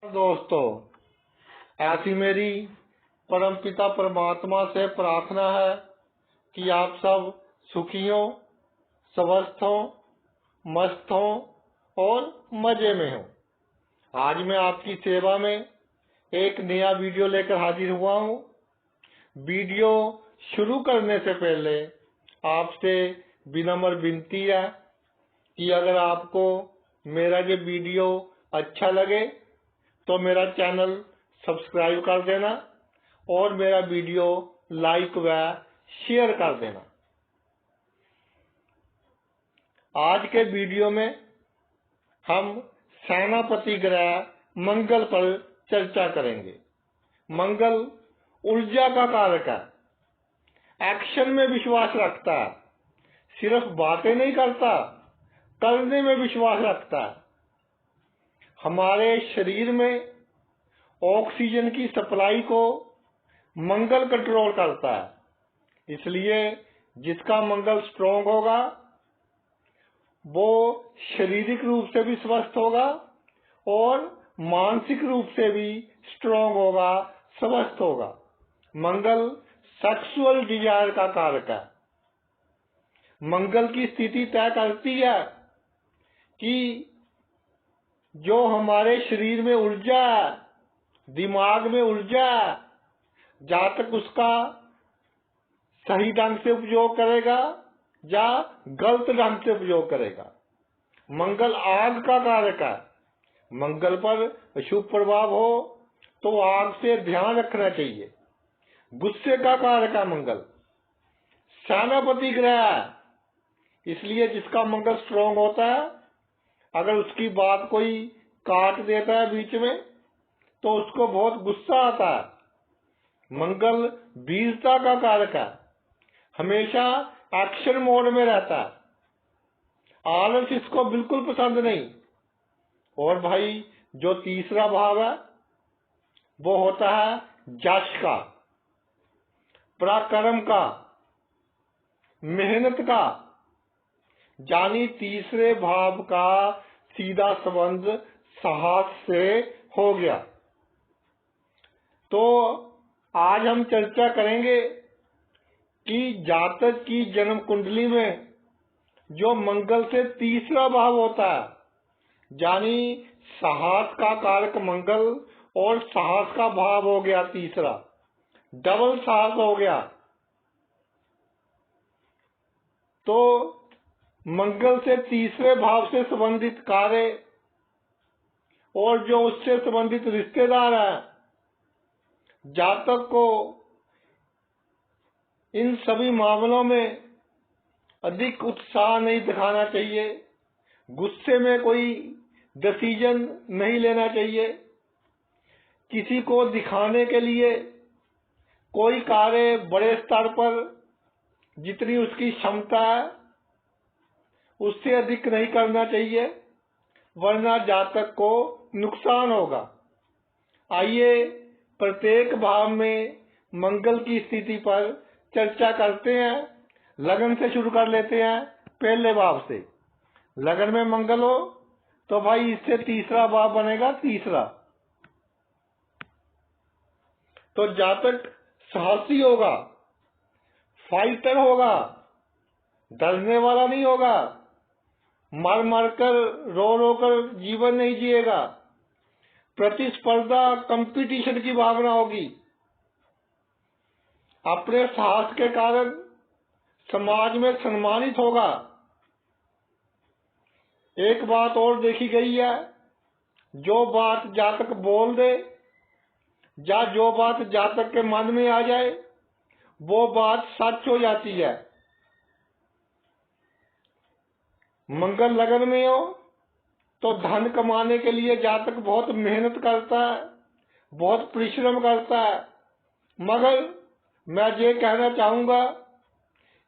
दोस्तों, ऐसी मेरी परमपिता परमात्मा से प्रार्थना है कि आप सब सुखी हो, स्वस्थ हो, मस्त हो और मजे में हो। आज मैं आपकी सेवा में एक नया वीडियो लेकर हाजिर हुआ हूँ। वीडियो शुरू करने से पहले आपसे विनम्र विनती है कि अगर आपको मेरा ये वीडियो अच्छा लगे तो मेरा चैनल सब्सक्राइब कर देना और मेरा वीडियो लाइक व शेयर कर देना। आज के वीडियो में हम सेनापति ग्रह मंगल पर चर्चा करेंगे। मंगल ऊर्जा का कारक है, एक्शन में विश्वास रखता है, सिर्फ बातें नहीं करता, करने में विश्वास रखता है। हमारे शरीर में ऑक्सीजन की सप्लाई को मंगल कंट्रोल करता है, इसलिए जिसका मंगल स्ट्रॉन्ग होगा वो शारीरिक रूप से भी स्वस्थ होगा और मानसिक रूप से भी स्ट्रॉन्ग होगा, स्वस्थ होगा। मंगल सेक्सुअल डिजायर का कारक है। मंगल की स्थिति तय करती है कि जो हमारे शरीर में ऊर्जा है, दिमाग में ऊर्जा है, जातक उसका सही ढंग से उपयोग करेगा या गलत ढंग से उपयोग करेगा। मंगल आग का कारक है। मंगल पर अशुभ प्रभाव हो तो आग से ध्यान रखना चाहिए। गुस्से का कारक है मंगल। सेनापति ग्रह है, इसलिए जिसका मंगल स्ट्रॉन्ग होता है, अगर उसकी बात कोई काट देता है बीच में तो उसको बहुत गुस्सा आता है। मंगल वीरता का कारक है, हमेशा एक्शन मोड में रहता है, आलस इसको बिल्कुल पसंद नहीं। और भाई जो तीसरा भाव है वो होता है यश का, पराक्रम का, मेहनत का, यानी तीसरे भाव का सीधा संबंध साहस से हो गया। तो आज हम चर्चा करेंगे कि जातक की जन्म कुंडली में जो मंगल से तीसरा भाव होता है, यानी साहस का कारक मंगल और साहस का भाव हो गया तीसरा, डबल साहस हो गया। तो मंगल से तीसरे भाव से संबंधित कार्य और जो उससे संबंधित रिश्तेदार हैं, जातक को इन सभी मामलों में अधिक उत्साह नहीं दिखाना चाहिए, गुस्से में कोई डिसीजन नहीं लेना चाहिए, किसी को दिखाने के लिए कोई कार्य बड़े स्तर पर जितनी उसकी क्षमता है उससे अधिक नहीं करना चाहिए, वरना जातक को नुकसान होगा। आइए प्रत्येक भाव में मंगल की स्थिति पर चर्चा करते हैं। लगन से शुरू कर लेते हैं। पहले भाव से लगन में मंगल हो तो भाई इससे तीसरा भाव बनेगा, तीसरा। तो जातक साहसी होगा, फाइटर होगा, डरने वाला नहीं होगा, मर मर कर रो रो कर जीवन नहीं जिएगा, प्रतिस्पर्धा कंपटीशन की भावना होगी। अपने साहस के कारण समाज में सम्मानित होगा। एक बात और देखी गई है, जो बात जातक बोल दे या जो बात जातक के मन में आ जाए वो बात सच हो जाती है। मंगल लगन में हो तो धन कमाने के लिए जातक बहुत मेहनत करता है, बहुत परिश्रम करता है। मगर मैं ये कहना चाहूंगा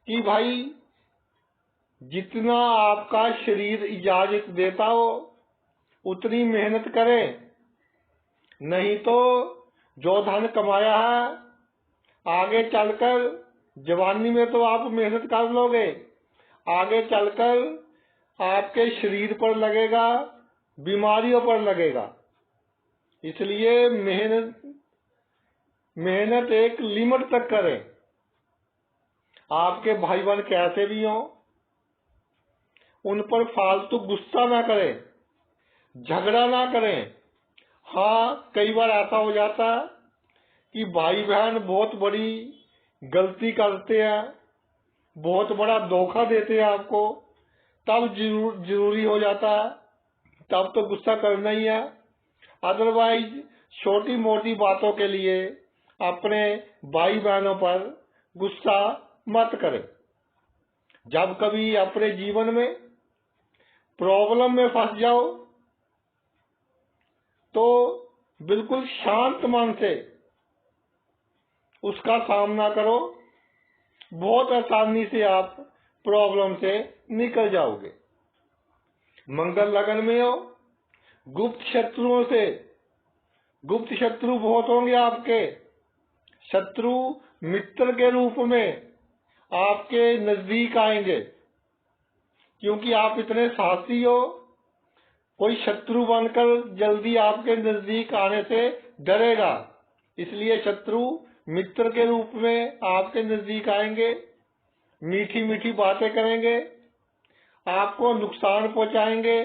कि भाई जितना आपका शरीर इजाजत देता हो उतनी मेहनत करें, नहीं तो जो धन कमाया है आगे चलकर, जवानी में तो आप मेहनत कर लोगे, आगे चलकर आपके शरीर पर लगेगा, बीमारियों पर लगेगा। इसलिए मेहनत एक लिमिट तक करें। आपके भाई बहन कैसे भी हों, उन पर फालतू गुस्सा ना करें, झगड़ा ना करें। हाँ, कई बार ऐसा हो जाता है कि भाई बहन बहुत बड़ी गलती करते हैं, बहुत बड़ा धोखा देते हैं आपको, तब जरूरी हो जाता है, तब तो गुस्सा करना ही है। अदरवाइज छोटी मोटी बातों के लिए अपने भाई बहनों पर गुस्सा मत करें। जब कभी अपने जीवन में प्रॉब्लम में फंस जाओ तो बिल्कुल शांत मन से उसका सामना करो, बहुत आसानी से आप प्रॉब्लम से निकल जाओगे। मंगल लगन में हो, गुप्त शत्रु बहुत होंगे आपके। शत्रु मित्र के रूप में आपके नजदीक आएंगे, क्योंकि आप इतने साहसी हो। कोई शत्रु बनकर जल्दी आपके नजदीक आने से डरेगा, इसलिए शत्रु मित्र के रूप में आपके नजदीक आएंगे, मीठी मीठी बातें करेंगे, आपको नुकसान पहुंचाएंगे,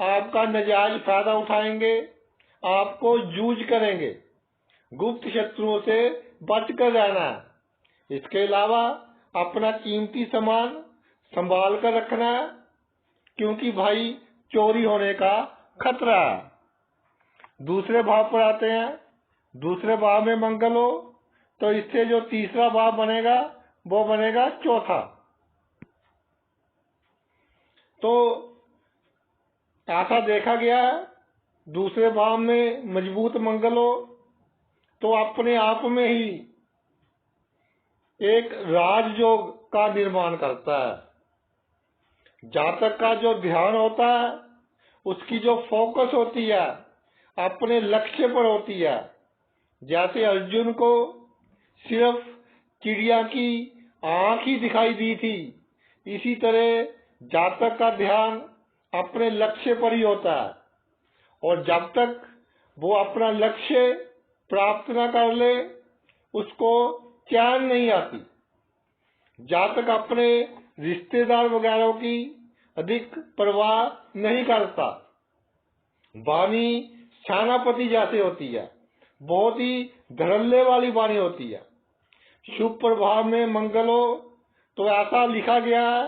आपका नाजायज फायदा उठाएंगे, आपको जूझ करेंगे। गुप्त शत्रुओं से बचकर रहना है। इसके अलावा अपना कीमती सामान संभाल कर रखना है, क्योंकि भाई चोरी होने का खतरा है। दूसरे भाव पर आते हैं। दूसरे भाव में मंगल हो तो इससे जो तीसरा भाव बनेगा वो बनेगा चौथा। तो ऐसा देखा गया है, दूसरे भाव में मजबूत मंगल हो तो अपने आप में ही एक राजयोग का निर्माण करता है। जातक का जो ध्यान होता है, उसकी जो फोकस होती है अपने लक्ष्य पर होती है। जैसे अर्जुन को सिर्फ चिड़िया की आंख ही दिखाई दी थी, इसी तरह जातक का ध्यान अपने लक्ष्य पर ही होता है, और जब तक वो अपना लक्ष्य प्राप्त न कर ले उसको चैन नहीं आती। जातक अपने रिश्तेदार वगैरह की अधिक परवाह नहीं करता। वाणी सेनापति जैसे होती है, बहुत ही धड़ल्ले वाली वाणी होती है। शुभ प्रभाव में मंगल हो तो ऐसा लिखा गया है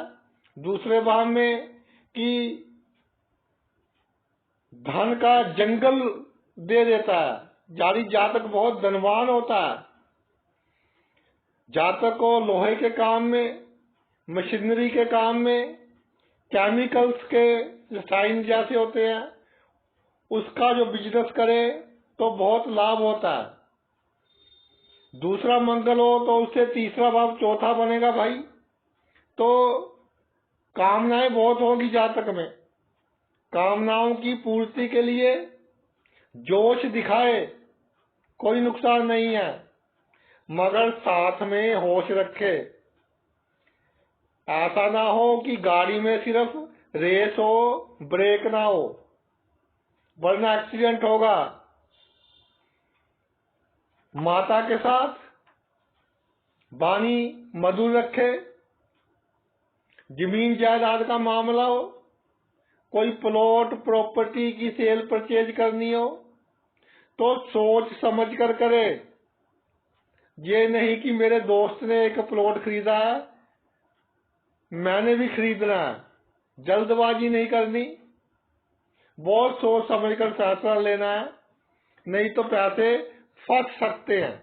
दूसरे भाव में कि धन का जंगल दे देता है। यानी जातक बहुत धनवान होता है। जातक को लोहे के काम में, मशीनरी के काम में, केमिकल्स के रसायन जैसे होते हैं, उसका जो बिजनेस करे तो बहुत लाभ होता है। दूसरा मंगल हो तो उससे तीसरा भाव चौथा बनेगा भाई, तो कामनाएं बहुत होगी जातक में। कामनाओं की पूर्ति के लिए जोश दिखाए, कोई नुकसान नहीं है, मगर साथ में होश रखे। ऐसा ना हो कि गाड़ी में सिर्फ रेस हो, ब्रेक ना हो, वरना एक्सीडेंट होगा। माता के साथ वाणी मधुर रखे। जमीन जायदाद का मामला हो, कोई प्लॉट प्रॉपर्टी की सेल परचेज करनी हो तो सोच समझ कर करे। ये नहीं कि मेरे दोस्त ने एक प्लॉट खरीदा है, मैंने भी खरीदना है। जल्दबाजी नहीं करनी, बहुत सोच समझ कर फैसला लेना है, नहीं तो पैसे फंस सकते हैं।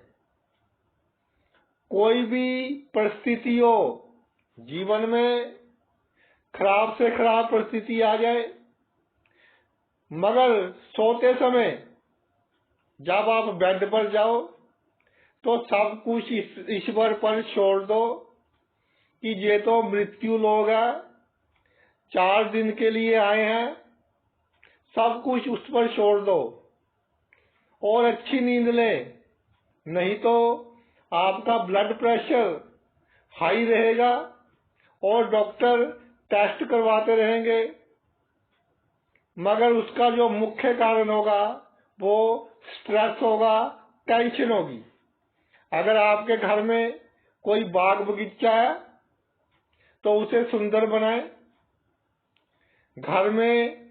कोई भी परिस्थिति हो जीवन में, खराब से खराब परिस्थिति आ जाए, मगर सोते समय जब आप बेड पर जाओ तो सब कुछ ईश्वर पर छोड़ दो कि ये तो मृत्यु लोग है, 4 दिन के लिए आए हैं, सब कुछ उस पर छोड़ दो और अच्छी नींद लें। नहीं तो आपका ब्लड प्रेशर हाई रहेगा और डॉक्टर टेस्ट करवाते रहेंगे, मगर उसका जो मुख्य कारण होगा वो स्ट्रेस होगा, टेंशन होगी। अगर आपके घर में कोई बाग बगीचा है तो उसे सुंदर बनाएं। घर में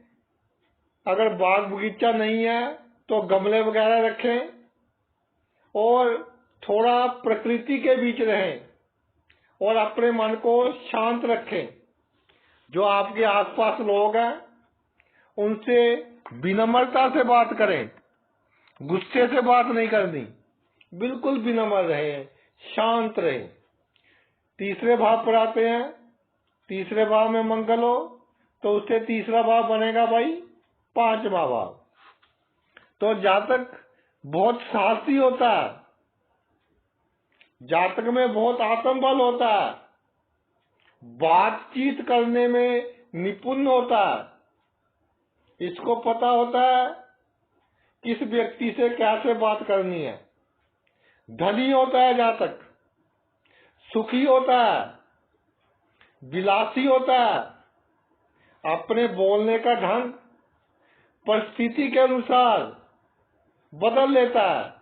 अगर बाग बगीचा नहीं है तो गमले वगैरह रखें और थोड़ा प्रकृति के बीच रहें और अपने मन को शांत रखें। जो आपके आसपास लोग हैं उनसे विनम्रता से बात करें, गुस्से से बात नहीं करनी, बिल्कुल विनम्र रहें, शांत रहें। तीसरे भाव पर आते हैं। तीसरे भाव में मंगल हो तो उससे तीसरा भाव बनेगा भाई 5वां भाव। तो जातक बहुत साहसी होता है, जातक में बहुत आत्मबल होता है, बातचीत करने में निपुण होता है। इसको पता होता है किस व्यक्ति से कैसे बात करनी है। धनी होता है जातक, सुखी होता है, विलासी होता है। अपने बोलने का ढंग परिस्थिति के अनुसार बदल लेता है।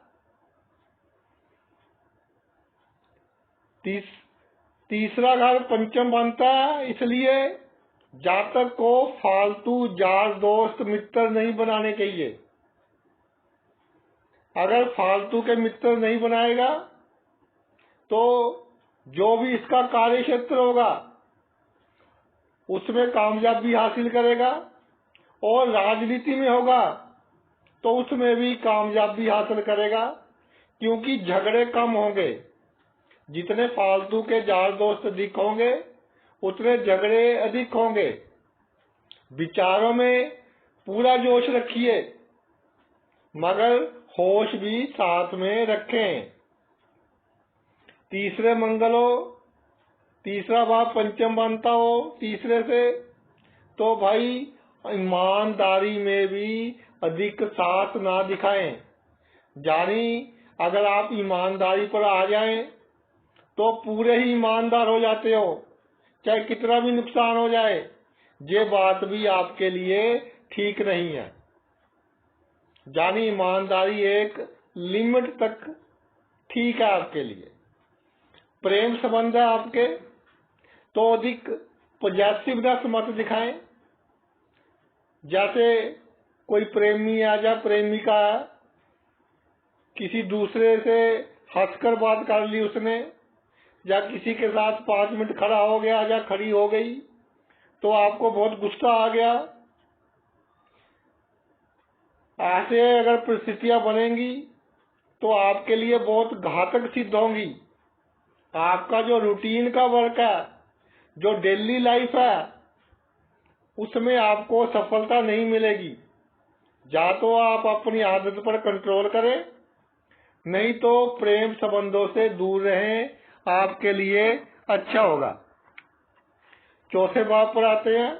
तीसरा घर पंचम बनता है, इसलिए जातक को फालतू यार दोस्त मित्र नहीं बनाने चाहिए। अगर फालतू के मित्र नहीं बनाएगा तो जो भी इसका कार्य क्षेत्र होगा उसमें कामयाबी हासिल करेगा और राजनीति में होगा तो उसमें भी कामयाबी हासिल करेगा, क्योंकि झगड़े कम होंगे। जितने फालतू के यार दोस्त अधिक होंगे उतने झगड़े अधिक होंगे। विचारों में पूरा जोश रखिए मगर होश भी साथ में रखें। तीसरे मंगल हो, तीसरा भाव पंचम बनता हो तीसरे से, तो भाई ईमानदारी में भी अधिक साथ ना दिखाएं। यानी अगर आप ईमानदारी पर आ जाएं तो पूरे ही ईमानदार हो जाते हो, चाहे कितना भी नुकसान हो जाए। ये बात भी आपके लिए ठीक नहीं है। यानी ईमानदारी एक लिमिट तक ठीक है आपके लिए। प्रेम संबंध है आपके तो अधिक पॉजिटिवनेस मत दिखाएं। जैसे कोई प्रेमी है या प्रेमिका है, किसी दूसरे से हंसकर बात कर ली उसने, या किसी के साथ 5 मिनट खड़ा हो गया या खड़ी हो गई तो आपको बहुत गुस्सा आ गया। ऐसे अगर परिस्थितियां बनेंगी तो आपके लिए बहुत घातक सिद्ध होंगी। आपका जो रूटीन का वर्क है, जो डेली लाइफ है, उसमें आपको सफलता नहीं मिलेगी। या तो आप अपनी आदत पर कंट्रोल करें, नहीं तो प्रेम संबंधों से दूर रहें, आपके लिए अच्छा होगा। चौथे भाव पर आते हैं।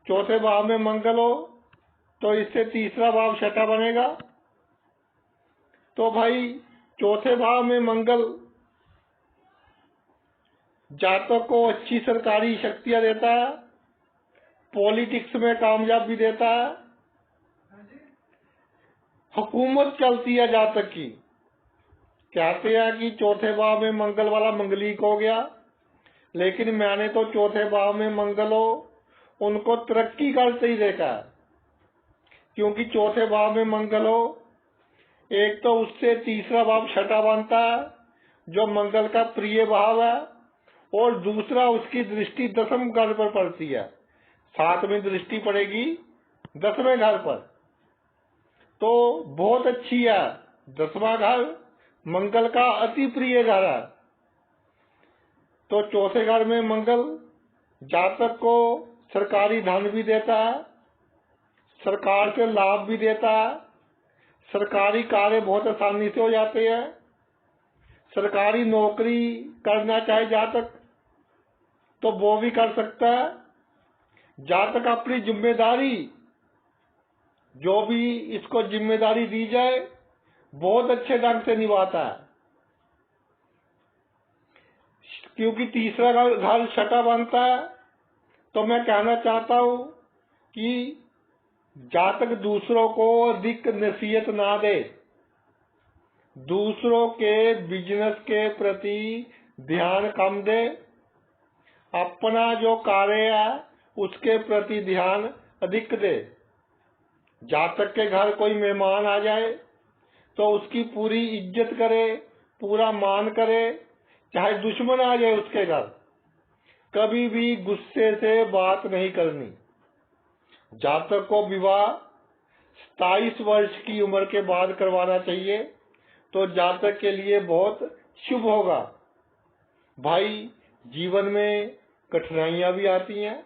चौथे भाव में मंगल हो तो इससे तीसरा भाव छठा बनेगा। तो भाई चौथे भाव में मंगल जातक को अच्छी सरकारी शक्तियां देता है, पॉलिटिक्स में कामयाबी देता है, हुकूमत चलती है जातक की। कहते हैं कि चौथे भाव में मंगल वाला मंगलिक हो गया, लेकिन मैंने तो चौथे भाव में मंगल हो उनको तरक्की करते ही देखा है। क्योंकि चौथे भाव में मंगल हो, एक तो उससे तीसरा भाव छठा बनता है जो मंगल का प्रिय भाव है, और दूसरा उसकी दृष्टि 10वें घर पर पड़ती है। 7वीं दृष्टि पड़ेगी 10वें घर पर, तो बहुत अच्छी है। 10वां घर मंगल का अति प्रिय घर है। तो चौथे घर में मंगल जातक को सरकारी धन भी देता है, सरकार से लाभ भी देता है, सरकारी कार्य बहुत आसानी से हो जाते हैं। सरकारी नौकरी करना चाहे जातक तो वो भी कर सकता है। जातक अपनी जिम्मेदारी, जो भी इसको जिम्मेदारी दी जाए, बहुत अच्छे ढंग से निभाता है। क्योंकि तीसरा घर छठा बनता है, तो मैं कहना चाहता हूं कि जातक दूसरों को अधिक नसीहत ना दे, दूसरों के बिजनेस के प्रति ध्यान कम दे, अपना जो कार्य है उसके प्रति ध्यान अधिक दे। जातक के घर कोई मेहमान आ जाए तो उसकी पूरी इज्जत करे, पूरा मान करे, चाहे दुश्मन आ जाए उसके घर, कभी भी गुस्से से बात नहीं करनी। जातक को विवाह 27 वर्ष की उम्र के बाद करवाना चाहिए तो जातक के लिए बहुत शुभ होगा। भाई, जीवन में कठिनाइयां भी आती हैं,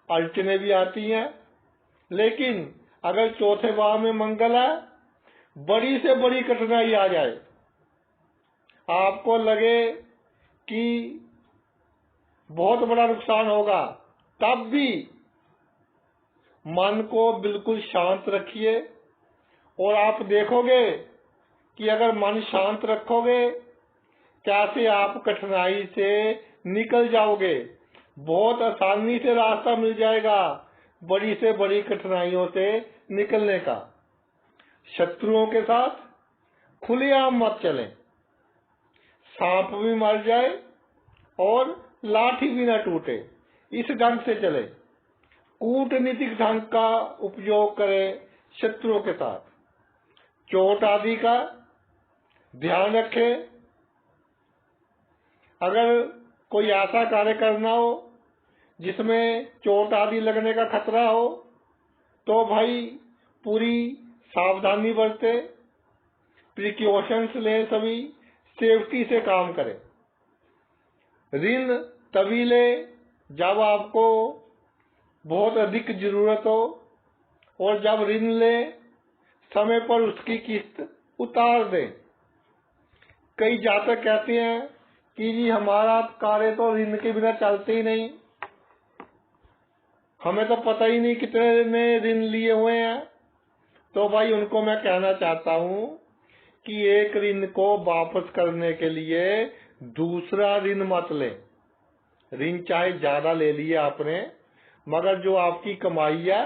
अड़चने भी आती हैं, लेकिन अगर चौथे भाव में मंगल है, बड़ी से बड़ी कठिनाई आ जाए, आपको लगे कि बहुत बड़ा नुकसान होगा, तब भी मन को बिल्कुल शांत रखिए और आप देखोगे कि अगर मन शांत रखोगे कैसे आप कठिनाई से निकल जाओगे। बहुत आसानी से रास्ता मिल जाएगा बड़ी से बड़ी कठिनाइयों से निकलने का। शत्रुओं के साथ खुलेआम मत चलें, सांप भी मर जाए और लाठी भी न टूटे, इस ढंग से चले। कूटनीतिक ढंग का उपयोग करें शत्रुओं के साथ। चोट आदि का ध्यान रखें। अगर कोई ऐसा कार्य करना हो जिसमें चोट आदि लगने का खतरा हो तो भाई पूरी सावधानी बरते, प्रिकॉशंस लें, सभी सेफ्टी से काम करें। ऋण तभी ले जब आपको बहुत अधिक जरूरत हो, और जब ऋण ले समय पर उसकी किस्त उतार दें। कई जातक कहते हैं कि जी हमारा कार्य तो ऋण के बिना चलते ही नहीं, हमें तो पता ही नहीं कितने ने ऋण लिए हुए हैं। तो भाई उनको मैं कहना चाहता हूं कि एक ऋण को वापस करने के लिए दूसरा ऋण मत लें। ऋण चाहे ज्यादा ले लिए आपने, मगर जो आपकी कमाई है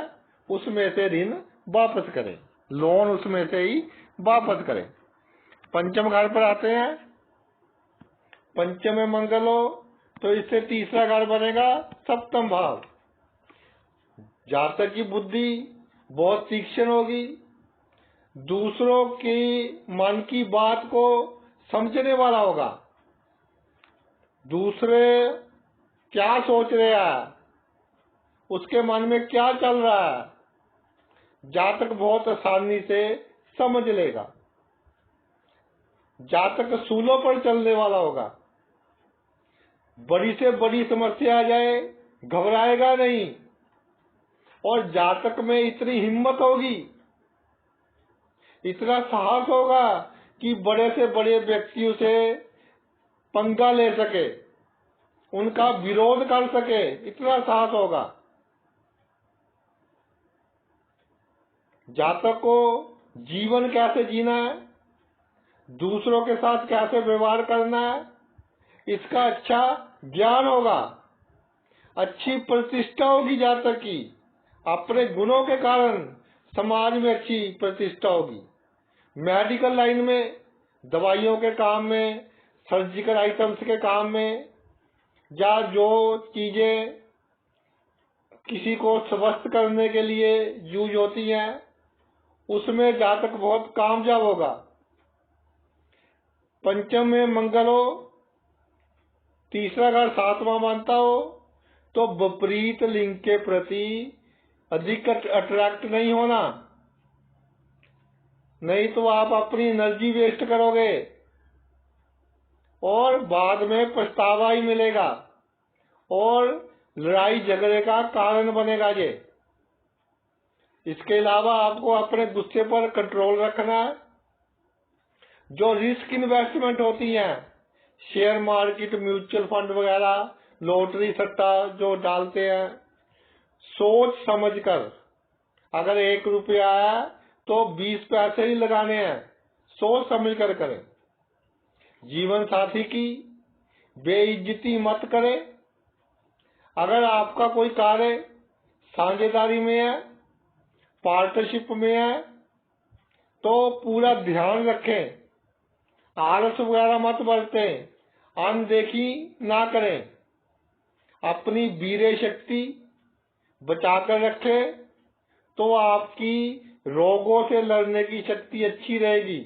उसमें से ऋण वापस करें, लोन उसमें से ही वापस करें। पंचम घर पर आते हैं। पंचम में मंगल हो तो इससे तीसरा घर बनेगा सप्तम भाव। जातक की बुद्धि बहुत तीक्ष्ण होगी, दूसरों की मन की बात को समझने वाला होगा। दूसरे क्या सोच रहे हैं, उसके मन में क्या चल रहा है, जातक बहुत आसानी से समझ लेगा। जातक सूलों पर चलने वाला होगा। बड़ी से बड़ी समस्या आ जाए घबराएगा नहीं, और जातक में इतनी हिम्मत होगी, इतना साहस होगा कि बड़े से बड़े व्यक्तियों से पंगा ले सके, उनका विरोध कर सके, इतना साहस होगा। जातक को जीवन कैसे जीना है, दूसरों के साथ कैसे व्यवहार करना है, इसका अच्छा ज्ञान होगा। अच्छी प्रतिष्ठा होगी जातक की, अपने गुणों के कारण समाज में अच्छी प्रतिष्ठा होगी। मेडिकल लाइन में, दवाइयों के काम में, सर्जिकल आइटम्स के काम में, या जो चीजें किसी को स्वस्थ करने के लिए यूज होती हैं, उसमें जातक बहुत कामयाब होगा। पंचम में मंगल हो, तीसरा घर सातवां मानता हो, तो विपरीत लिंग के प्रति अधिक अट्रैक्ट नहीं होना, नहीं तो आप अपनी एनर्जी वेस्ट करोगे और बाद में पछतावा ही मिलेगा और लड़ाई झगड़े का कारण बनेगा ये। इसके अलावा आपको अपने गुस्से पर कंट्रोल रखना है। जो रिस्क इन्वेस्टमेंट होती हैं, शेयर मार्केट, म्यूचुअल फंड वगैरह, लॉटरी सट्टा जो डालते हैं, सोच समझकर, अगर 1 रुपया है तो 20 पैसे ही लगाने हैं, सोच समझ कर करें। जीवन साथी की बेइज्जती मत करें। अगर आपका कोई कार्य साझेदारी में है पार्टनरशिप में है तो पूरा ध्यान रखें, आलस वगैरह मत बरतें, अनदेखी ना करें, अपनी वीर्य शक्ति बचाकर रखें तो आपकी रोगों से लड़ने की शक्ति अच्छी रहेगी।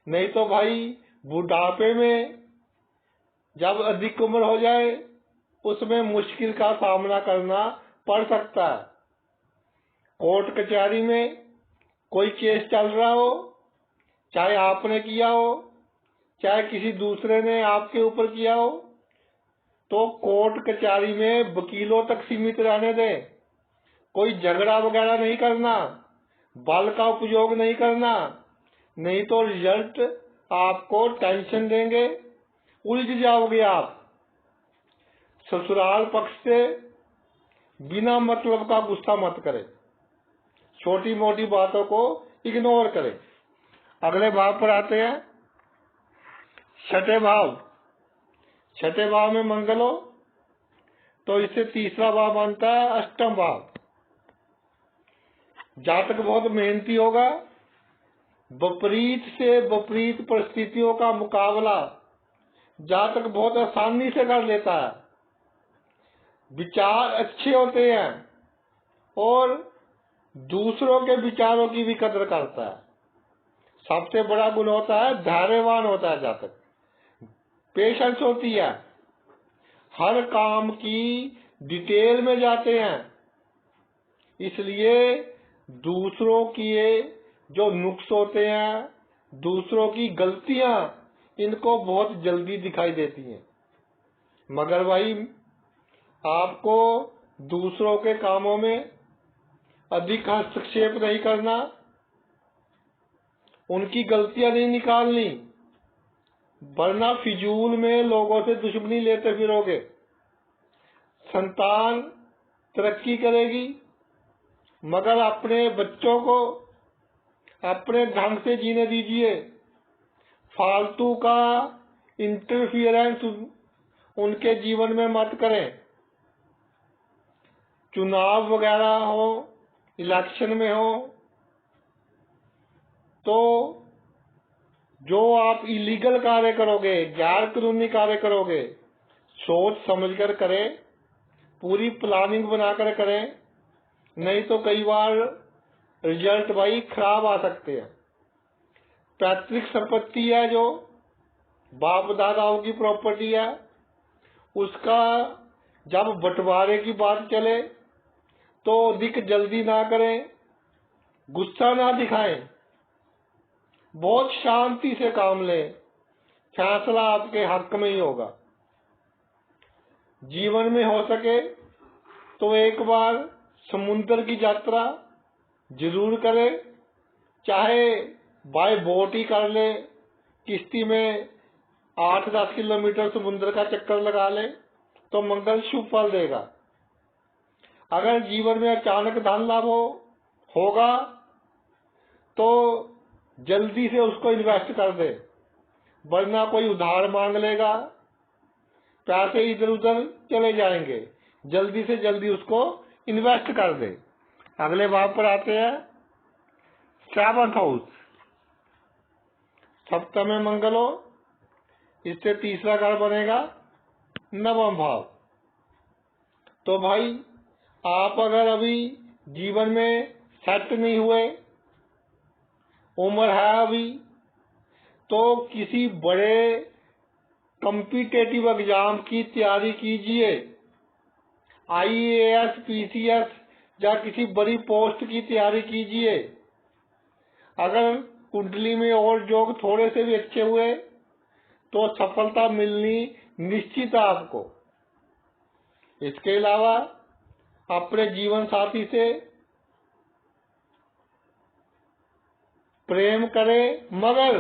नहीं तो भाई बुढ़ापे में जब अधिक उम्र हो जाए उसमें मुश्किल का सामना करना पड़ सकता है। कोर्ट कचहरी में कोई केस चल रहा हो, चाहे आपने किया हो चाहे किसी दूसरे ने आपके ऊपर किया हो, तो कोर्ट कचहरी में वकीलों तक सीमित रहने दें। कोई झगड़ा वगैरह नहीं करना, बल का उपयोग नहीं करना, नहीं तो रिजल्ट आपको टेंशन देंगे, उलझ जाओगे आप। ससुराल पक्ष से बिना मतलब का गुस्सा मत करें, छोटी मोटी बातों को इग्नोर करें। अगले भाव पर आते हैं, छठे भाव। छठे भाव में मंगल हो तो इससे तीसरा भाव बनता है अष्टम भाव। जातक बहुत मेहनती होगा, विपरीत से विपरीत परिस्थितियों का मुकाबला जातक बहुत आसानी से कर लेता है। विचार अच्छे होते हैं और दूसरों के विचारों की भी कदर करता है। सबसे बड़ा गुण होता है धैर्यवान होता है जातक, पेशेंस होती है, हर काम की डिटेल में जाते हैं। इसलिए दूसरों की जो नुक्स होते हैं, दूसरों की गलतियां, इनको बहुत जल्दी दिखाई देती हैं। मगर भाई आपको दूसरों के कामों में अधिक हस्तक्षेप नहीं करना, उनकी गलतियां नहीं निकालनी, वरना फिजूल में लोगों से दुश्मनी लेते फिरोगे। संतान तरक्की करेगी मगर अपने बच्चों को अपने ढंग से जीने दीजिए। फालतू का इंटरफियरेंस उनके जीवन में मत करें। चुनाव वगैरह हो, इलेक्शन में हो, तो जो आप इलीगल कार्य करोगे, गैर कानूनी कार्य करोगे, सोच समझकर करें, पूरी प्लानिंग बनाकर करें, नहीं तो कई बार रिजल्ट भाई खराब आ सकते हैं। पैतृक संपत्ति है जो बाप दादाओं की प्रॉपर्टी है, उसका जब बंटवारे की बात चले तो अधिक जल्दी ना करें, गुस्सा ना दिखाएं, बहुत शांति से काम लें, फैसला आपके हक में ही होगा। जीवन में हो सके तो एक बार समुद्र की यात्रा जरूर करें, चाहे बाय बोट ही कर ले, किश्ती में 8-10 किलोमीटर समुद्र का चक्कर लगा ले तो मंगल शुभ फल देगा। अगर जीवन में अचानक धन लाभ होगा तो जल्दी से उसको इन्वेस्ट कर दे, वरना कोई उधार मांग लेगा, पैसे इधर उधर चले जाएंगे। जल्दी से जल्दी उसको इन्वेस्ट कर दे। अगले भाव पर आते हैं, 7th हाउस। सप्तम में मंगल हो, इससे तीसरा घर बनेगा 9वां भाव। तो भाई आप अगर अभी जीवन में सेट नहीं हुए, उम्र है अभी, तो किसी बड़े कॉम्पिटिटिव एग्जाम की तैयारी कीजिए। IAS, PCS या किसी बड़ी पोस्ट की तैयारी कीजिए। अगर कुंडली में और योग थोड़े से भी अच्छे हुए तो सफलता मिलनी निश्चित है आपको। इसके अलावा अपने जीवन साथी से प्रेम करें, मगर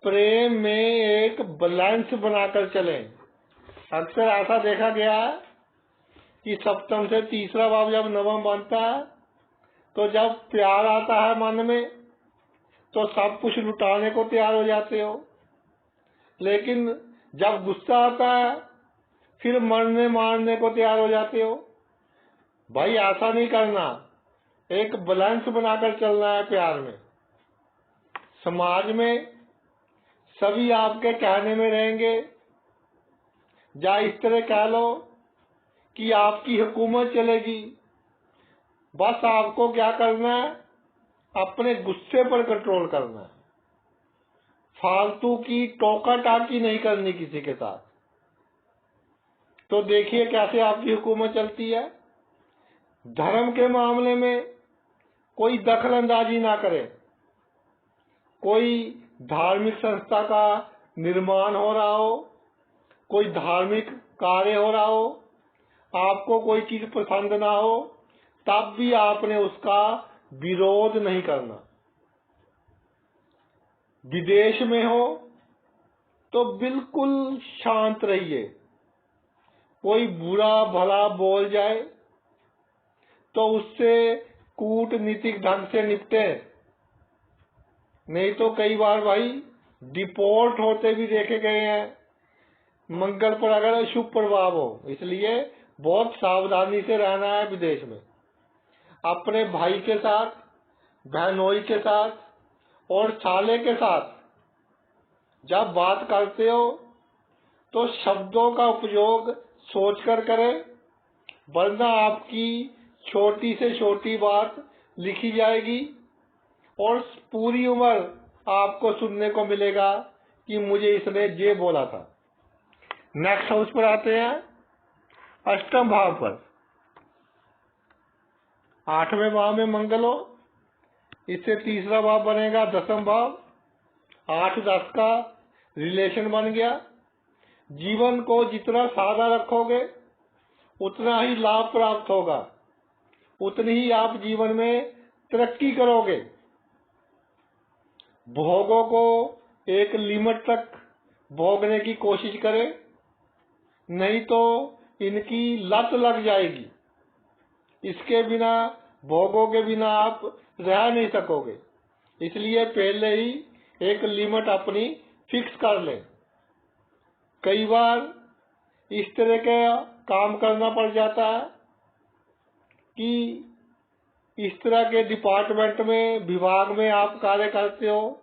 प्रेम में एक बैलेंस बनाकर चलें। अक्सर ऐसा देखा गया है कि सप्तम से तीसरा भाव जब नवम बनता है तो जब प्यार आता है मन में तो सब कुछ लुटाने को तैयार हो जाते हो, लेकिन जब गुस्सा आता है फिर मरने मारने को तैयार हो जाते हो। भाई ऐसा नहीं करना, एक बैलेंस बनाकर चलना है प्यार में। समाज में सभी आपके कहने में रहेंगे, या इस तरह कह लो कि आपकी हुकूमत चलेगी। बस आपको क्या करना है, अपने गुस्से पर कंट्रोल करना है। फालतू की टोका टाकी नहीं करनी किसी के साथ। तो देखिए कैसे आपकी हुकूमत चलती है। धर्म के मामले में कोई दखल अंदाजी ना करे। कोई धार्मिक संस्था का निर्माण हो रहा हो, कोई धार्मिक कार्य हो रहा हो, आपको कोई चीज पसंद ना हो, तब भी आपने उसका विरोध नहीं करना। विदेश में हो तो बिल्कुल शांत रहिए। कोई बुरा भला बोल जाए तो उससे कूटनीतिक ढंग से निपटे, नहीं तो कई बार भाई डिपोर्ट होते भी देखे गए हैं मंगल पर अगर अशुभ प्रभाव हो। इसलिए बहुत सावधानी से रहना है विदेश में। अपने भाई के साथ, बहनोई के साथ और साले के साथ जब बात करते हो तो शब्दों का उपयोग सोचकर करें, वरना आपकी छोटी से छोटी बात लिखी जाएगी और पूरी उम्र आपको सुनने को मिलेगा कि मुझे इसने ये बोला था। नेक्स्ट हाउस पर आते हैं, अष्टम भाव पर। 8वें भाव में मंगल हो, इससे तीसरा भाव बनेगा दसम भाव। 8-10 का रिलेशन बन गया। जीवन को जितना सादा रखोगे उतना ही लाभ प्राप्त होगा, उतनी ही आप जीवन में तरक्की करोगे। भोगों को एक लिमिट तक भोगने की कोशिश करें, नहीं तो इनकी लत लग जाएगी। इसके बिना, भोगों के बिना आप रह नहीं सकोगे। इसलिए पहले ही एक लिमिट अपनी फिक्स कर लें। कई बार इस तरह का काम करना पड़ जाता है कि इस तरह के डिपार्टमेंट में, विभाग में आप कार्य करते हो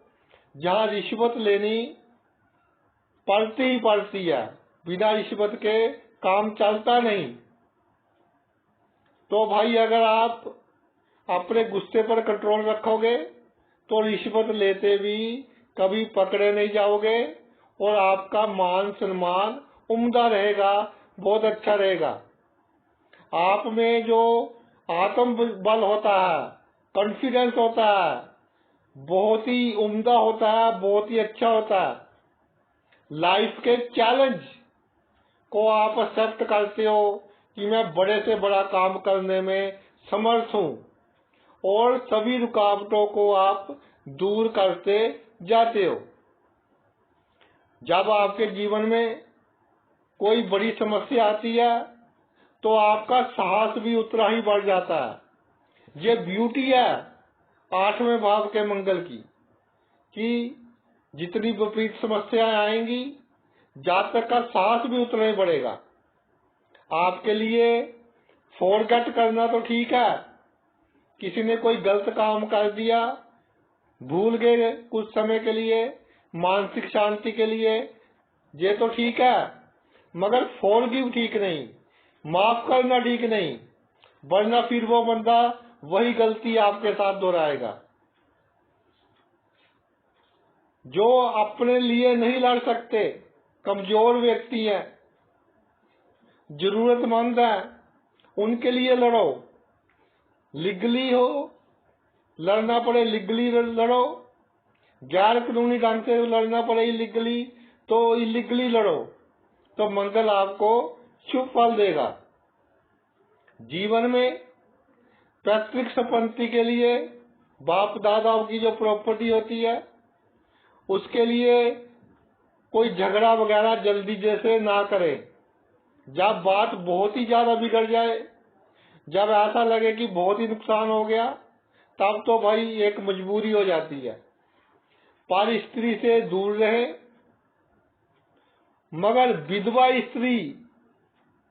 जहां रिश्वत लेनी पड़ती ही पड़ती है। बिना रिश्वत के काम चलता नहीं। तो भाई अगर आप अपने गुस्से पर कंट्रोल रखोगे तो रिश्वत लेते भी कभी पकड़े नहीं जाओगे और आपका मान सम्मान उम्दा रहेगा, बहुत अच्छा रहेगा। आप में जो आत्म बल होता है, कॉन्फिडेंस होता है, बहुत ही उम्दा होता है, बहुत ही अच्छा होता है। लाइफ के चैलेंज को आप एक्सेप्ट करते हो कि मैं बड़े से बड़ा काम करने में समर्थ हूं, और सभी रुकावटों को आप दूर करते जाते हो। जब आपके जीवन में कोई बड़ी समस्या आती है तो आपका साहस भी उतना ही बढ़ जाता है। ये ब्यूटी है 8वें भाव के मंगल की, कि जितनी विपरीत समस्याएं आएंगी जातक का साहस भी उतना ही बढ़ेगा। आपके लिए फॉरगेट करना तो ठीक है, किसी ने कोई गलत काम कर दिया, भूल गए कुछ समय के लिए, मानसिक शांति के लिए, ये तो ठीक है, मगर फॉरगिव ठीक नहीं, माफ करना ठीक नहीं, वरना फिर वो बंदा वही गलती आपके साथ दोहराएगा। जो अपने लिए नहीं लड़ सकते, कमजोर व्यक्ति हैं, जरूरतमंद हैं, उनके लिए लड़ो। लीगली हो, लड़ना पड़े लीगली लड़ो, गैर कानूनी ढंग से लड़ना पड़े इलीगली तो इलीगली लड़ो, तो मंगल आपको शुभ फल देगा। जीवन में पैतृक संपत्ति के लिए, बाप दादाओं की जो प्रॉपर्टी होती है उसके लिए कोई झगड़ा वगैरह जल्दी जैसे ना करें। जब बात बहुत ही ज्यादा बिगड़ जाए, जब ऐसा लगे कि बहुत ही नुकसान हो गया, तब तो भाई एक मजबूरी हो जाती है। पर स्त्री से दूर रहे, मगर विधवा स्त्री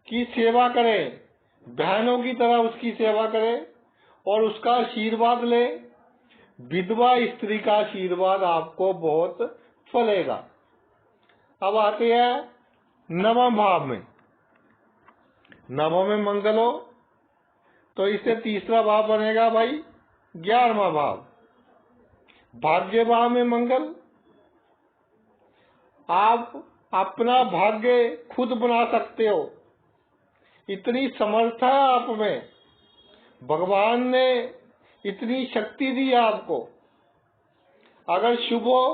की सेवा करें, बहनों की तरह उसकी सेवा करें और उसका आशीर्वाद ले। विधवा स्त्री का आशीर्वाद आपको बहुत फलेगा। अब आते हैं नवम भाव में। नवम में मंगल हो तो इससे तीसरा भाव बनेगा भाई 11वां भाव। भाग्य भाव में मंगल, आप अपना भाग्य खुद बना सकते हो, इतनी समर्थ है आप में। भगवान ने इतनी शक्ति दी आपको। अगर शुभ हो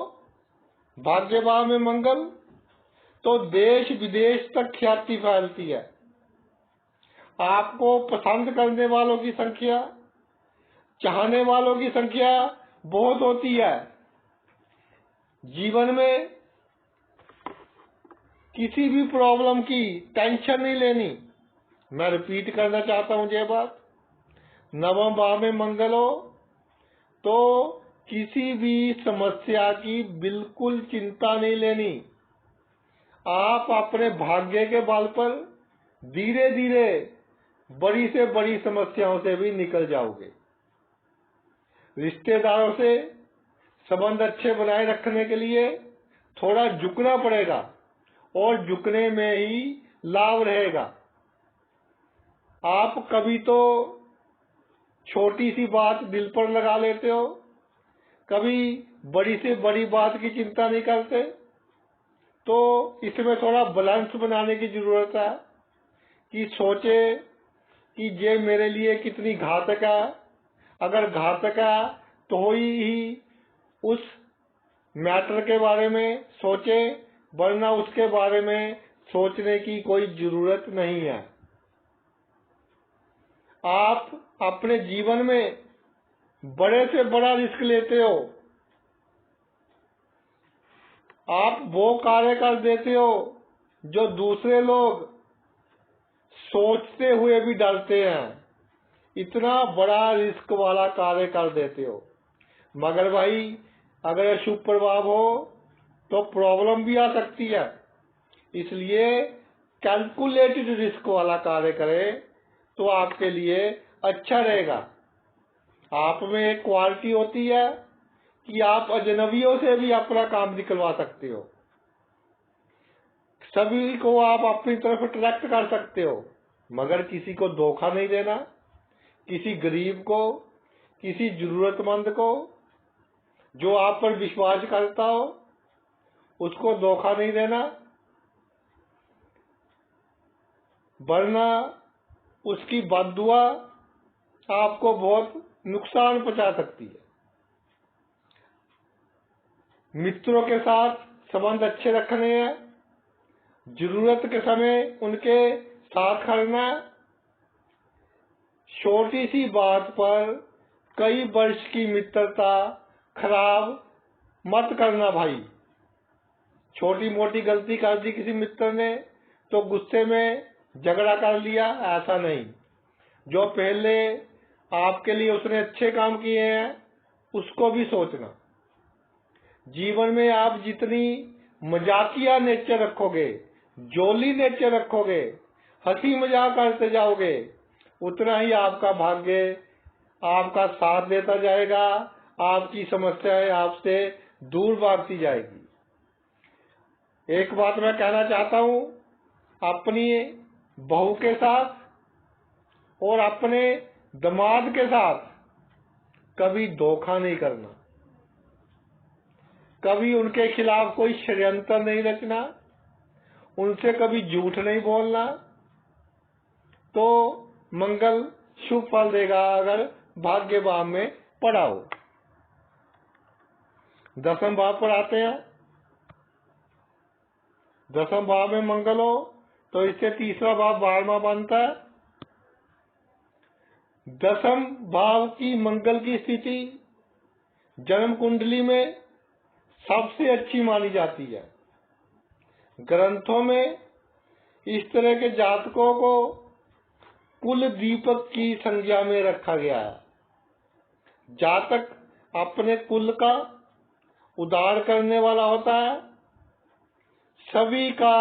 भाग्य भाव में मंगल तो देश विदेश तक ख्याति फैलती है। आपको पसंद करने वालों की संख्या, चाहने वालों की संख्या बहुत होती है। जीवन में किसी भी प्रॉब्लम की टेंशन नहीं लेनी। मैं रिपीट करना चाहता हूं ये बात। नवम भाव में मंगल हो तो किसी भी समस्या की बिल्कुल चिंता नहीं लेनी। आप अपने भाग्य के बल पर धीरे धीरे बड़ी से बड़ी समस्याओं से भी निकल जाओगे। रिश्तेदारों से संबंध अच्छे बनाए रखने के लिए थोड़ा झुकना पड़ेगा और झुकने में ही लाभ रहेगा। आप कभी तो छोटी सी बात दिल पर लगा लेते हो, कभी बड़ी से बड़ी बात की चिंता नहीं करते। तो इसमें थोड़ा बैलेंस बनाने की जरूरत है कि सोचे कि ये मेरे लिए कितनी घातक है। अगर घातक है तो ही उस मैटर के बारे में सोचे, वरना उसके बारे में सोचने की कोई जरूरत नहीं है। आप अपने जीवन में बड़े से बड़ा रिस्क लेते हो। आप वो कार्य कर देते हो जो दूसरे लोग सोचते हुए भी डरते हैं। इतना बड़ा रिस्क वाला कार्य कर देते हो। मगर भाई अगर शुभ प्रभाव हो तो प्रॉब्लम भी आ सकती है। इसलिए कैलकुलेटेड रिस्क वाला कार्य करें तो आपके लिए अच्छा रहेगा। आप में एक क्वालिटी होती है कि आप अजनबियों से भी अपना काम निकलवा सकते हो। सभी को आप अपनी तरफ अट्रैक्ट कर सकते हो, मगर किसी को धोखा नहीं देना। किसी गरीब को, किसी जरूरतमंद को, जो आप पर विश्वास करता हो, उसको धोखा नहीं देना, वरना उसकी बददुआ आपको बहुत नुकसान पहुंचा सकती है। मित्रों के साथ संबंध अच्छे रखने हैं। जरूरत के समय उनके साथ खड़ना। छोटी सी बात पर कई वर्ष की मित्रता खराब मत करना भाई। छोटी मोटी गलती कर दी किसी मित्र ने तो गुस्से में झगड़ा कर लिया, ऐसा नहीं। जो पहले आपके लिए उसने अच्छे काम किए हैं उसको भी सोचना। जीवन में आप जितनी मजाकिया नेचर रखोगे, जोली नेचर रखोगे, हंसी मजाक करते जाओगे, उतना ही आपका भाग्य आपका साथ देता जाएगा। आपकी समस्याएं आपसे दूर भागती जाएगी। एक बात मैं कहना चाहता हूं, अपनी बहू के साथ और अपने दामाद के साथ कभी धोखा नहीं करना। कभी उनके खिलाफ कोई षड्यंत्र नहीं रचना। उनसे कभी झूठ नहीं बोलना। तो मंगल शुभ फल देगा अगर भाग्य भाव में पड़ा हो। दसम भाव पर आते हैं। दसम भाव में मंगल हो तो इससे तीसरा भाव 12वां बनता है। दसम भाव की मंगल की स्थिति जन्म कुंडली में सबसे अच्छी मानी जाती है। ग्रंथों में इस तरह के जातकों को कुल दीपक की संज्ञा में रखा गया है। जातक अपने कुल का उद्धार करने वाला होता है, सभी का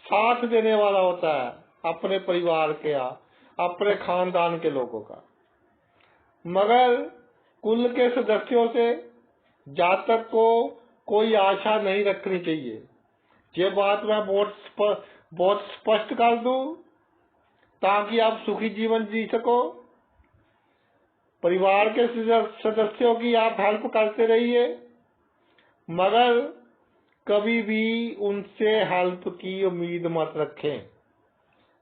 साथ देने वाला होता है, अपने परिवार के, अपने खानदान के लोगों का। मगर कुल के सदस्यों से जातक को कोई आशा नहीं रखनी चाहिए। ये बात मैं बहुत स्पष्ट कर दूं ताकि आप सुखी जीवन जी सको। परिवार के सदस्यों की आप हेल्प करते रहिए, मगर कभी भी उनसे हेल्प की उम्मीद मत रखें,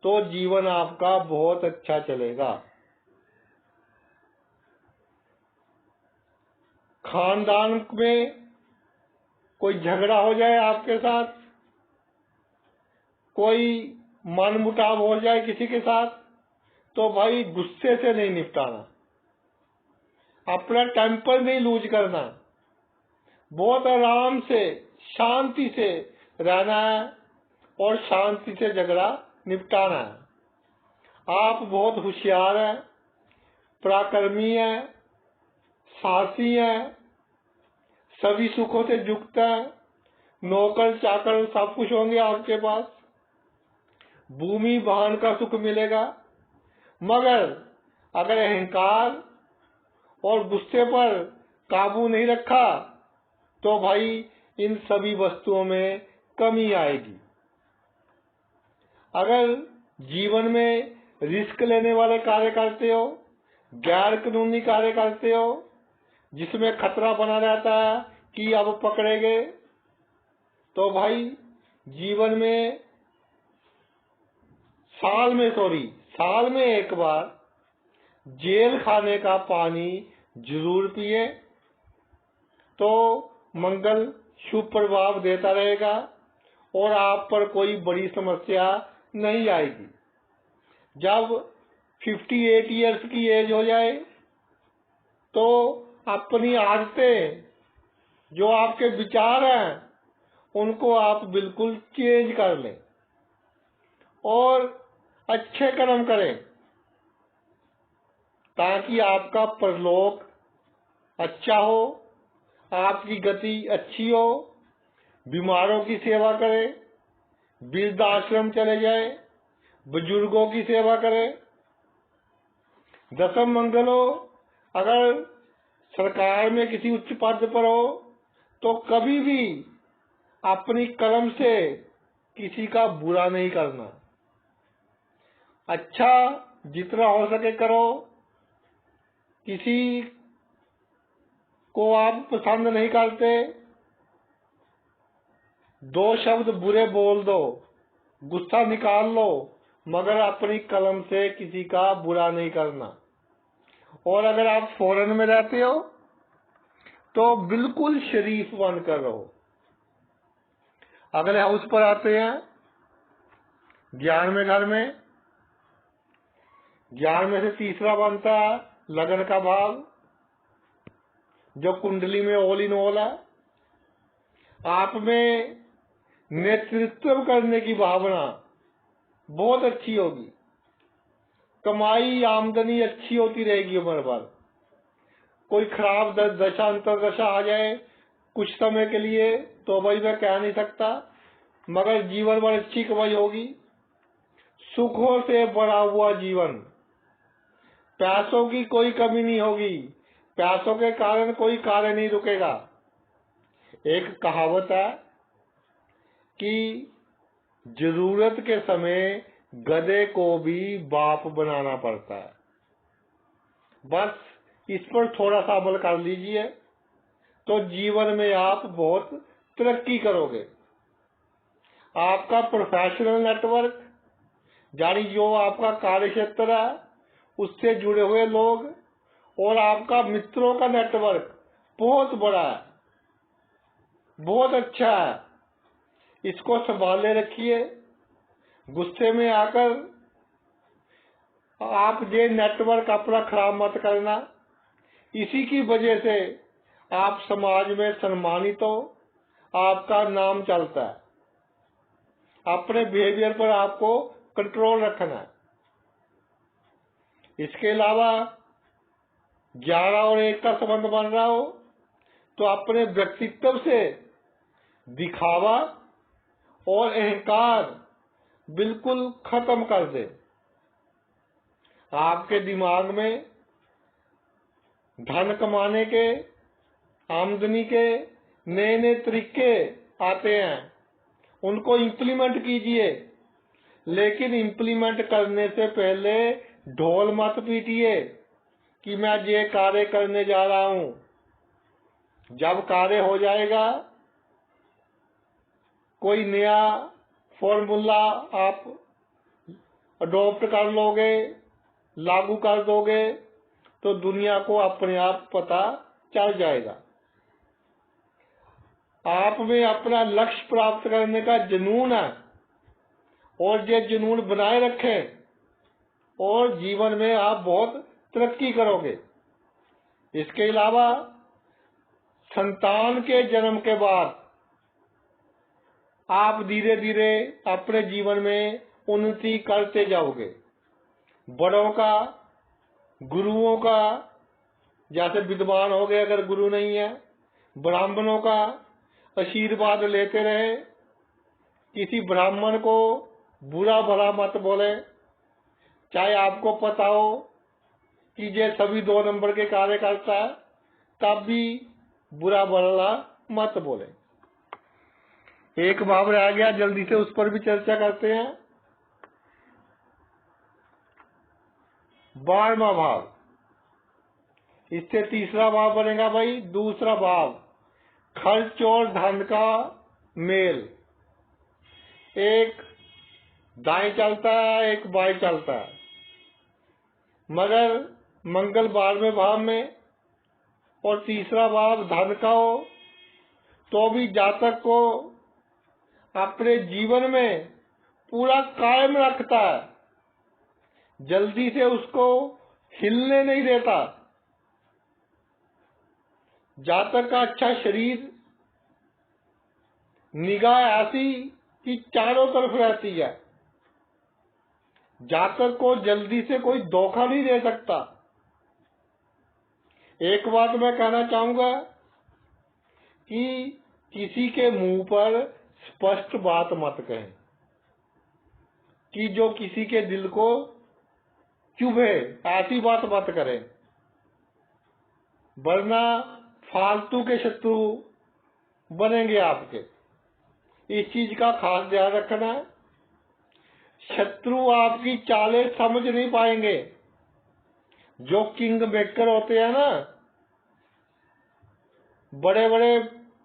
तो जीवन आपका बहुत अच्छा चलेगा। खानदान में कोई झगड़ा हो जाए आपके साथ, कोई मनमुटाव हो जाए किसी के साथ, तो भाई गुस्से से नहीं निपटाना, अपना टेम्पर नहीं लूज करना, बहुत आराम से शांति से रहना है और शांति से झगड़ा निपटाना है। आप बहुत होशियार हैं, पराक्रमी हैं, साहसी हैं, सभी सुखों से युक्त हैं, नौकर चाकर सब कुछ होंगे आपके पास, भूमि वाहन का सुख मिलेगा। मगर अगर अहंकार और गुस्से पर काबू नहीं रखा तो भाई इन सभी वस्तुओं में कमी आएगी। अगर जीवन में रिस्क लेने वाले कार्य करते हो, गैर कानूनी कार्य करते हो, जिसमें खतरा बना रहता है कि अब पकड़े गए, तो भाई जीवन में साल में एक बार जेल खाने का पानी जरूर पिए, तो मंगल शुभ प्रभाव देता रहेगा और आप पर कोई बड़ी समस्या नहीं आएगी। जब 58 इयर्स की एज हो जाए तो अपनी आदतें, जो आपके विचार हैं, उनको आप बिल्कुल चेंज कर लें और अच्छे कर्म करें, ताकि आपका परलोक अच्छा हो, आपकी गति अच्छी हो, बीमारों की सेवा करें, वृद्धाश्रम चले जाए, बुजुर्गों की सेवा करें। दसम मंगल हो, अगर सरकार में किसी उच्च पद पर हो तो कभी भी अपनी कलम से किसी का बुरा नहीं करना, अच्छा जितना हो सके करो। किसी को आप पसंद नहीं करते, 2 शब्द बुरे बोल दो, गुस्सा निकाल लो, मगर अपनी कलम से किसी का बुरा नहीं करना। और अगर आप फॉरेन में रहते हो तो बिल्कुल शरीफ बनकर रहो। अगले हाउस पर आते हैं 11वें घर में। 11 में से तीसरा बनता है लगन का भाव, जो कुंडली में ऑल इन ऑल है। आप में नेतृत्व करने की भावना बहुत अच्छी होगी, कमाई आमदनी अच्छी होती रहेगी उम्र भर। कोई खराब दशा अंतरदशा आ जाए कुछ समय के लिए तो भाई मैं कह नहीं सकता, मगर जीवन भर अच्छी कमाई होगी, सुखों से भरा हुआ जीवन, पैसों की कोई कमी नहीं होगी, पैसों के कारण कोई कार्य नहीं रुकेगा। एक कहावत है कि जरूरत के समय गधे को भी बाप बनाना पड़ता है। बस इस पर थोड़ा सा अमल कर लीजिए तो जीवन में आप बहुत तरक्की करोगे। आपका प्रोफेशनल नेटवर्क, यानी जो आपका कार्य क्षेत्र है, उससे जुड़े हुए लोग और आपका मित्रों का नेटवर्क बहुत बड़ा है, बहुत अच्छा है। इसको संभाले रखिए। गुस्से में आकर आप ये नेटवर्क अपना खराब मत करना। इसी की वजह से आप समाज में सम्मानित हो, आपका नाम चलता है। अपने बिहेवियर पर आपको कंट्रोल रखना है। इसके अलावा 11 और 1 का संबंध बन रहा हो तो अपने व्यक्तित्व से दिखावा और अहंकार बिल्कुल खत्म कर दे। आपके दिमाग में धन कमाने के, आमदनी के नए नए तरीके आते हैं, उनको इम्प्लीमेंट कीजिए। लेकिन इम्प्लीमेंट करने से पहले ढोल मत पीटिए कि मैं ये कार्य करने जा रहा हूं। जब कार्य हो जाएगा, कोई नया फॉर्मूला आप अडॉप्ट कर लोगे, लागू कर दोगे, तो दुनिया को अपने आप पता चल जाएगा। आप में अपना लक्ष्य प्राप्त करने का जुनून है और ये जुनून बनाए रखें और जीवन में आप बहुत तरक्की करोगे। इसके अलावा संतान के जन्म के बाद आप धीरे धीरे अपने जीवन में उन्नति करते जाओगे। बड़ों का, गुरुओं का, जैसे विद्वान हो गए अगर गुरु नहीं है, ब्राह्मणों का आशीर्वाद लेते रहे। किसी ब्राह्मण को बुरा भला मत बोले, चाहे आपको पता हो कि ये सभी 2 नंबर के कार्य करता है, तब भी बुरा भला मत बोले। एक भाव रह गया, जल्दी से उस पर भी चर्चा करते हैं। 12वां भाव, इससे तीसरा भाव बनेगा भाई दूसरा भाव, खर्च और धन का मेल। एक दाएं चलता है, एक बाएं चलता है, मगर मंगल 12वें भाव में और तीसरा भाव धन का हो तो भी जातक को अपने जीवन में पूरा कायम रखता है, जल्दी से उसको हिलने नहीं देता। जातक का अच्छा शरीर, निगाह ऐसी कि चारों तरफ रहती है, जातक को जल्दी से कोई धोखा नहीं दे सकता। एक बात मैं कहना चाहूंगा कि किसी के मुंह पर स्पष्ट बात मत कहें कि जो किसी के दिल को चुभे, ऐसी बात मत करें, वरना फालतू के शत्रु बनेंगे आपके। इस चीज का खास ध्यान रखना। शत्रु आपकी चालें समझ नहीं पाएंगे। जो किंग मेकर होते हैं ना, बड़े बड़े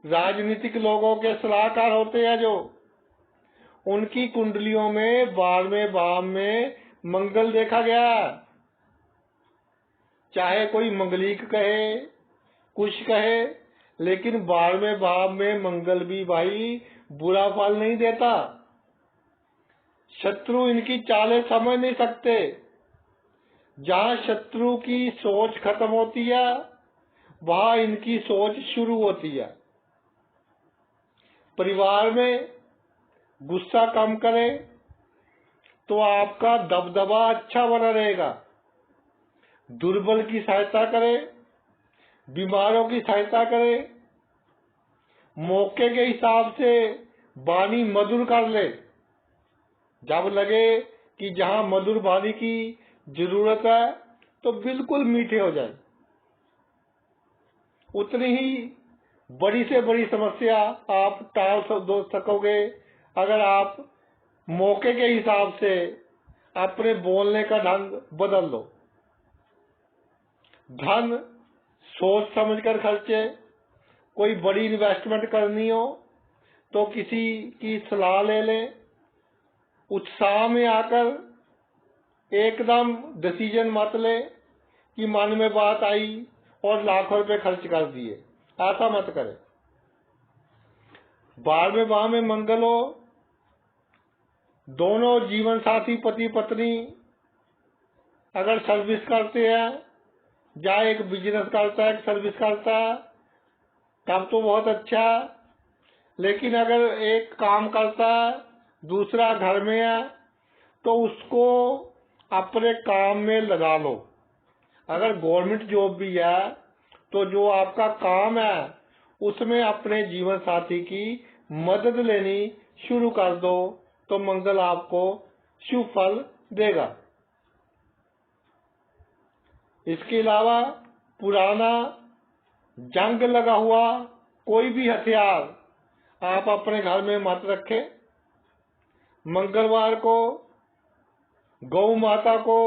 राजनीतिक लोगों के सलाहकार होते हैं, जो उनकी कुंडलियों में 12वें भाव में मंगल देखा गया। चाहे कोई मंगलिक कहे, कुछ कहे, लेकिन 12वें भाव में मंगल भी भाई बुरा फल नहीं देता। शत्रु इनकी चालें समझ नहीं सकते। जहां शत्रु की सोच खत्म होती है, वहां इनकी सोच शुरू होती है। परिवार में गुस्सा कम करें तो आपका दबदबा अच्छा बना रहेगा। दुर्बल की सहायता करें, बीमारों की सहायता करें, मौके के हिसाब से वाणी मधुर कर ले। जब लगे कि जहां मधुर वाणी की जरूरत है तो बिल्कुल मीठे हो जाए। उतनी ही बड़ी से बड़ी समस्या आप टाल सकोगे अगर आप मौके के हिसाब से अपने बोलने का ढंग बदल लो। धन सोच समझ कर खर्चे। कोई बड़ी इन्वेस्टमेंट करनी हो तो किसी की सलाह ले लें। उत्साह में आकर एकदम डिसीजन मत ले कि मन में बात आई और लाखों रुपए खर्च कर दिए, ऐसा मत करें। 12वें भाव में मंगल हो, दोनों जीवन साथी पति पत्नी अगर सर्विस करते हैं, या एक बिजनेस करता है, एक सर्विस करता है, तब तो बहुत अच्छा। लेकिन अगर एक काम करता है, दूसरा घर में है, तो उसको अपने काम में लगा लो। अगर गवर्नमेंट जॉब भी है तो जो आपका काम है उसमें अपने जीवन साथी की मदद लेनी शुरू कर दो, तो मंगल आपको शुभ फल देगा। इसके अलावा पुराना जंग लगा हुआ कोई भी हथियार आप अपने घर में मत रखें। मंगलवार को गौ माता को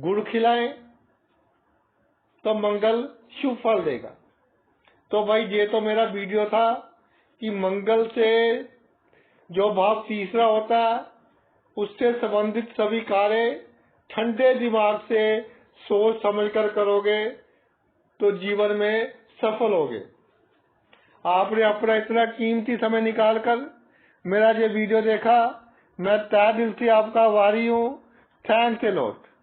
गुड़ खिलाएं तो मंगल शुभ फल देगा। तो भाई ये तो मेरा वीडियो था कि मंगल से जो भाव तीसरा होता है उससे संबंधित सभी कार्य ठंडे दिमाग से सोच समझकर करोगे तो जीवन में सफल होगे। आपने अपना इतना कीमती समय निकालकर मेरा ये वीडियो देखा, मैं तहे दिल से आपका आभारी हूँ। Thanks a lot.